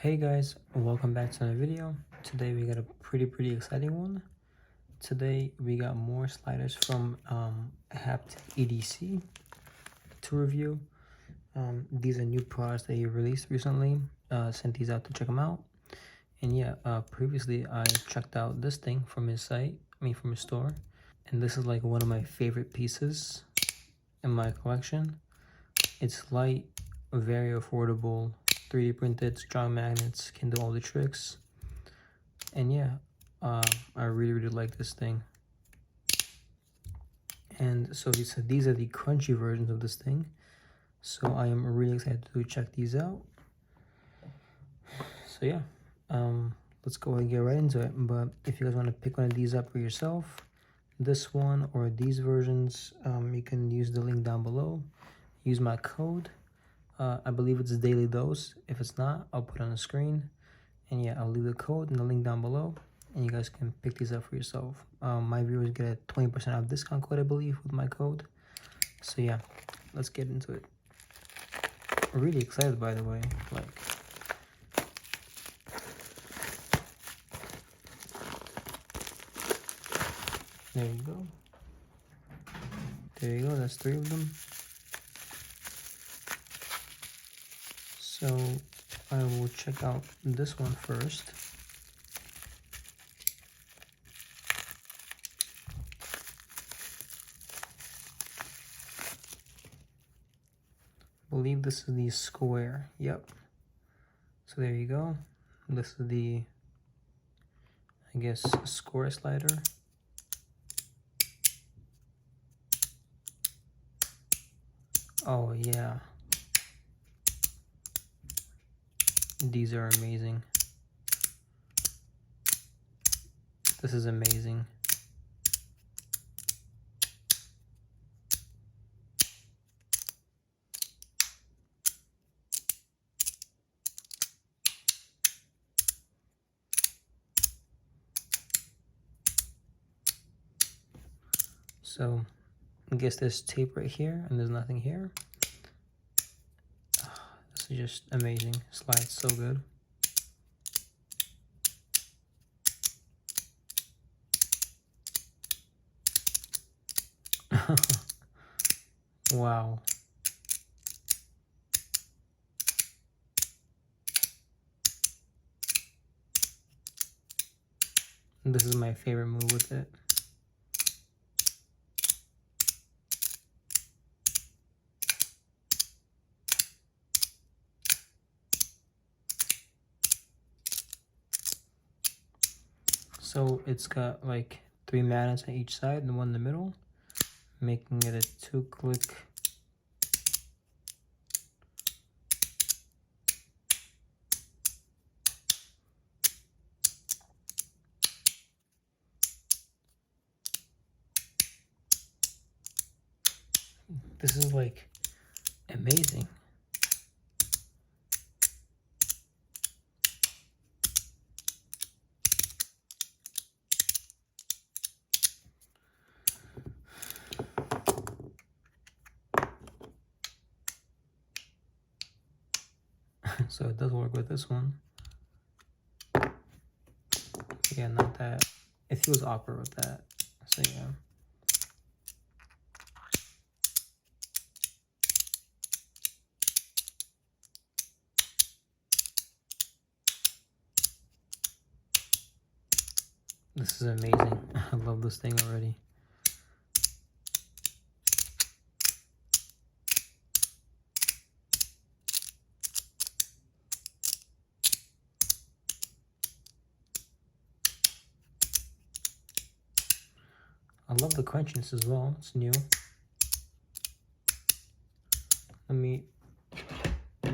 Hey guys, welcome back to another video. Today we got a pretty exciting one. Today we got more sliders from Haptic EDC to review. These are new products that he released recently. Sent these out to check them out. And yeah, previously I checked out this thing from his site, from his store. And this is like one of my favorite pieces in my collection. It's light, very affordable, 3D printed, strong magnets, can do all the tricks. And yeah, I really like this thing. And so these are the crunchy versions of this thing. So I am really excited to check these out. So yeah, let's go ahead and get right into it. But if you guys want to pick one of these up for yourself, this one or these versions, you can use the link down below. Use my code. I believe it's Daily Dose. If it's not, I'll put it on the screen. And yeah, I'll leave the code and the link down below. And you guys can pick these up for yourself. My viewers get a 20% off discount code, I believe, with my code. So yeah, let's get into it. I'm really excited, by the way. There you go. There you go, that's 3 of them. So I will check out this one first. I believe this is the square. Yep. So there you go. This is the, I guess, square slider. Oh yeah. These are amazing. This is amazing. So I guess there's tape right here and there's nothing here. This is just amazing. Slides so good. Wow. This is my favorite move with it. So it's got like 3 magnets on each side and one in the middle, making it a 2-click. This is like amazing. So it does work with this one. Yeah, not that. It feels awkward with that. So yeah. This is amazing. I love this thing already. I love the crunchiness as well. It's new. Let me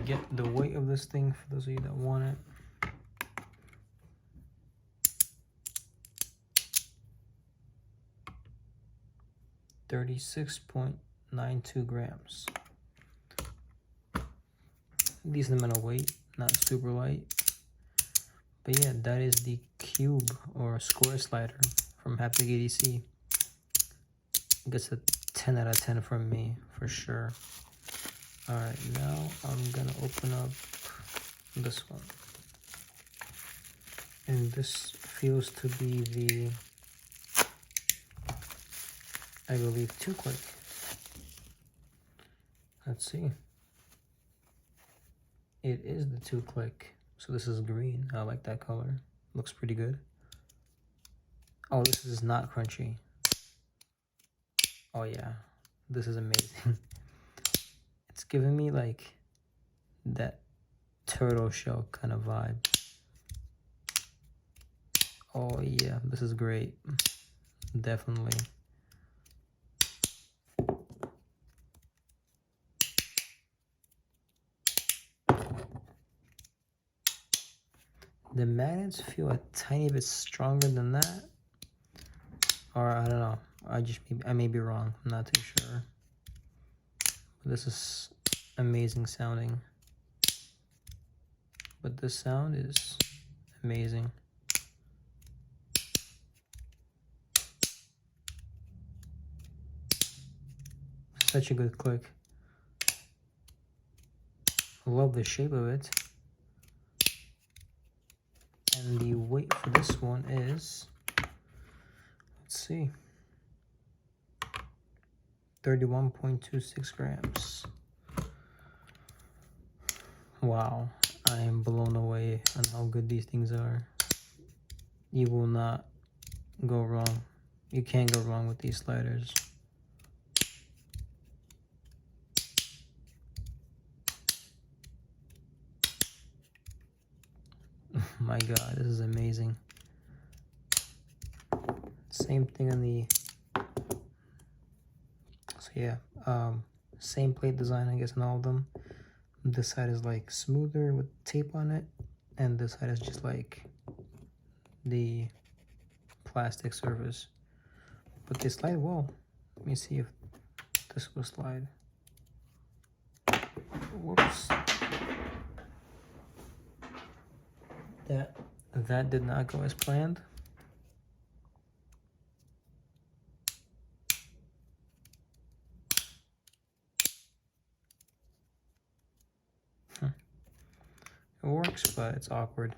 get the weight of this thing for those of you that want it. $36.92 grams. Decent amount of weight, not super light. But yeah, that is the cube or square slider from Haptic EDC. Gets a 10 out of 10 from me for sure. Alright, now I'm gonna open up this one. And this feels to be the, I believe, 2-click. Let's see. It is the 2-click. So this is green. I like that color. Looks pretty good. Oh, this is not crunchy. Oh yeah, this is amazing. It's giving me like that turtle shell kind of vibe. Oh yeah, this is great. Definitely. The magnets feel a tiny bit stronger than that. Or I don't know. I may be wrong. I'm not too sure. But this is amazing sounding. But this sound is amazing. Such a good click. I love the shape of it. And the weight for this one is, let's see, 31.26 grams. Wow, I am blown away on how good these things are. You will not go wrong. You can't go wrong with these sliders. My God, this is amazing. Same thing on the, so yeah, same plate design, I guess, on all of them. This side is like smoother with tape on it, and this side is just like the plastic surface. But they slide well. Let me see if this will slide. Whoops. That did not go as planned. It works, but it's awkward.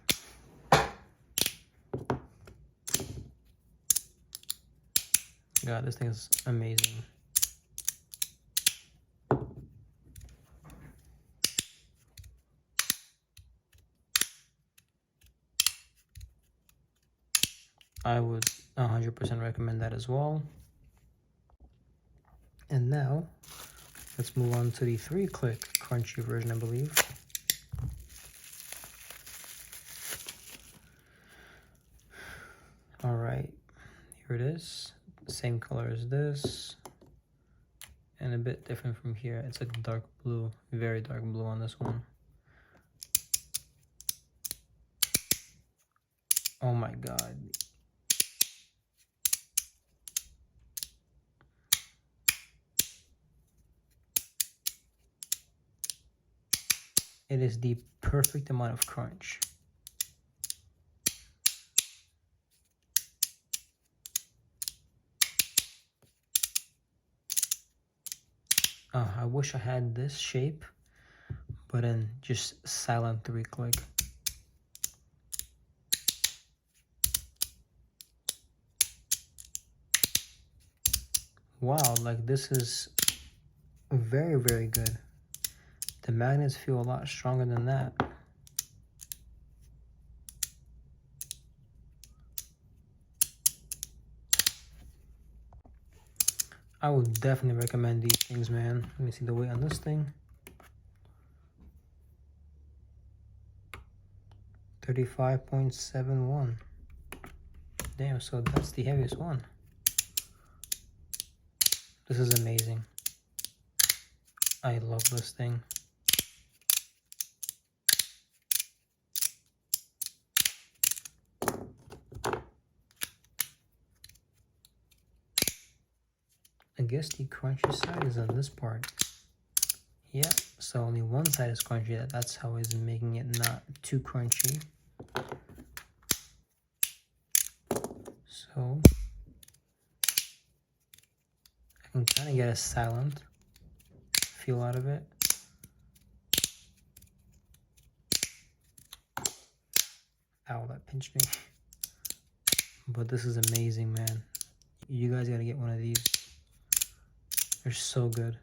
God, this thing is amazing. I would 100% recommend that as well. And now, let's move on to the 3-click crunchy version, I believe. All right, here it is. Same color as this, and a bit different from here. It's like dark blue, very dark blue on this one. Oh my God. It is the perfect amount of crunch. I wish I had this shape, but in just silent 3-click. Wow, like this is very, very good. The magnets feel a lot stronger than that. I would definitely recommend these things, man. Let me see the weight on this thing. 35.71. Damn, so that's the heaviest one. This is amazing. I love this thing. I guess the crunchy side is on this part. Yeah, so only one side is crunchy. That's how it's making it not too crunchy. So I can kind of get a silent feel out of it. Ow, that pinched me. But this is amazing, man. You guys gotta get one of these. They're so good.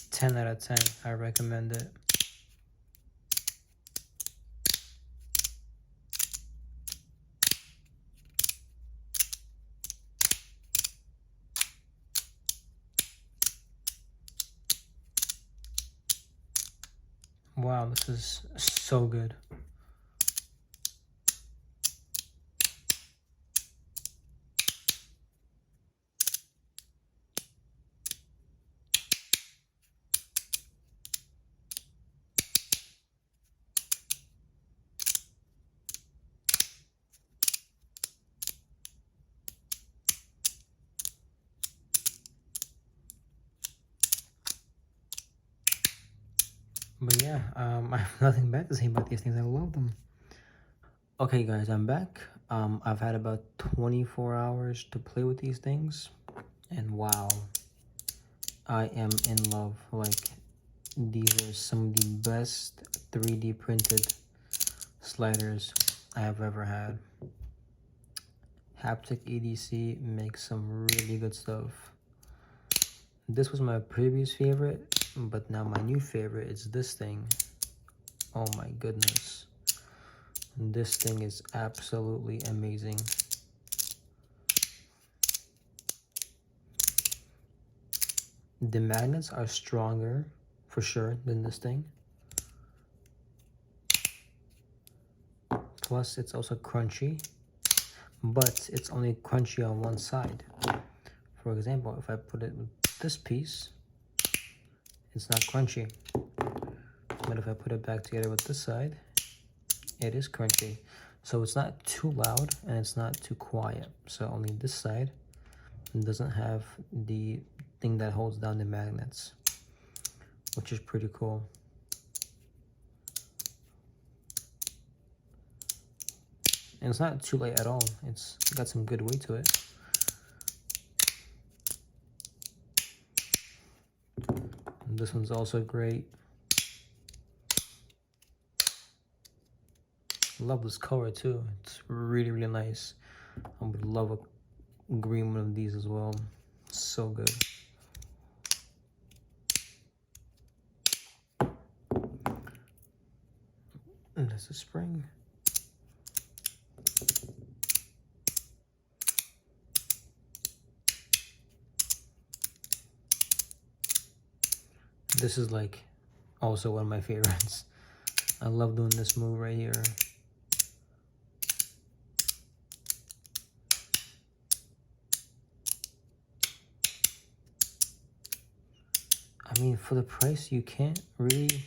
Ten out of 10. I recommend it. Wow, this is so good. But yeah, I have nothing bad to say about these things. I love them. Okay, guys, I'm back. I've had about 24 hours to play with these things, and wow, I am in love. Like, these are some of the best 3D printed sliders I have ever had. Haptic EDC makes some really good stuff. This was my previous favorite, but now my new favorite is this thing. Oh my goodness. This thing is absolutely amazing. The magnets are stronger for sure than this thing. Plus it's also crunchy, but it's only crunchy on one side. For example, if I put it with this piece, it's not crunchy. But if I put it back together with this side, it is crunchy. So it's not too loud and it's not too quiet. So only this side doesn't have the thing that holds down the magnets, which is pretty cool. And it's not too light at all. It's got some good weight to it. And this one's also great. Love this color too. It's really, really nice. I would love a green one of these as well. So good. And there's a spring. This is like also one of my favorites. I love doing this move right here. I mean, for the price, you can't really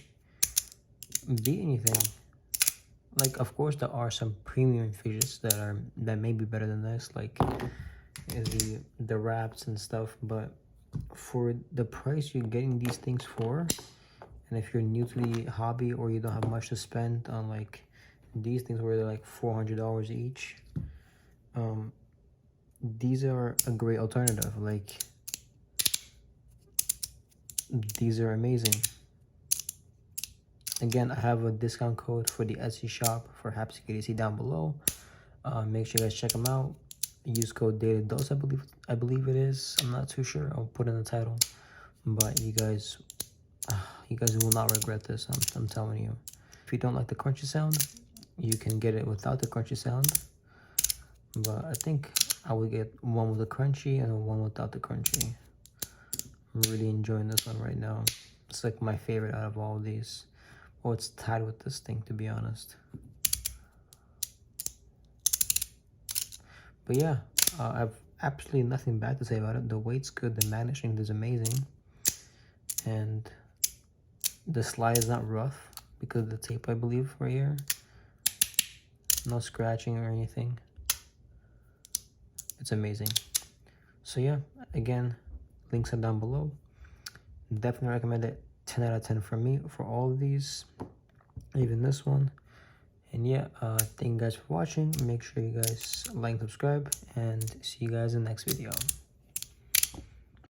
beat anything. Like, of course, there are some premium fidgets that may be better than this, like the wraps and stuff. But for the price you're getting these things for, and if you're new to the hobby or you don't have much to spend on like these things where they're like $400 each, these are a great alternative. Like, these are amazing. Again, I have a discount code for the Etsy shop for Haptic EDC down below. Make sure you guys check them out. Use code DATADOSE, I believe it is. I'm not too sure. I'll put in the title. But you guys will not regret this. I'm telling you. If you don't like the crunchy sound, you can get it without the crunchy sound. But I think I would get one with the crunchy and one without the crunchy. I'm really enjoying this one right now. It's like my favorite out of all of these. Oh, it's tied with this thing, to be honest. But yeah, I've absolutely nothing bad to say about it. The weight's good, the magnet strength is amazing, and the slide is not rough because of the tape, I believe, right here. No scratching or anything. It's amazing. So yeah, again, links are down below. Definitely recommend it. 10 out of 10 for me for all of these, even this one. And yeah, thank you guys for watching. Make sure you guys like and subscribe, and see you guys in the next video.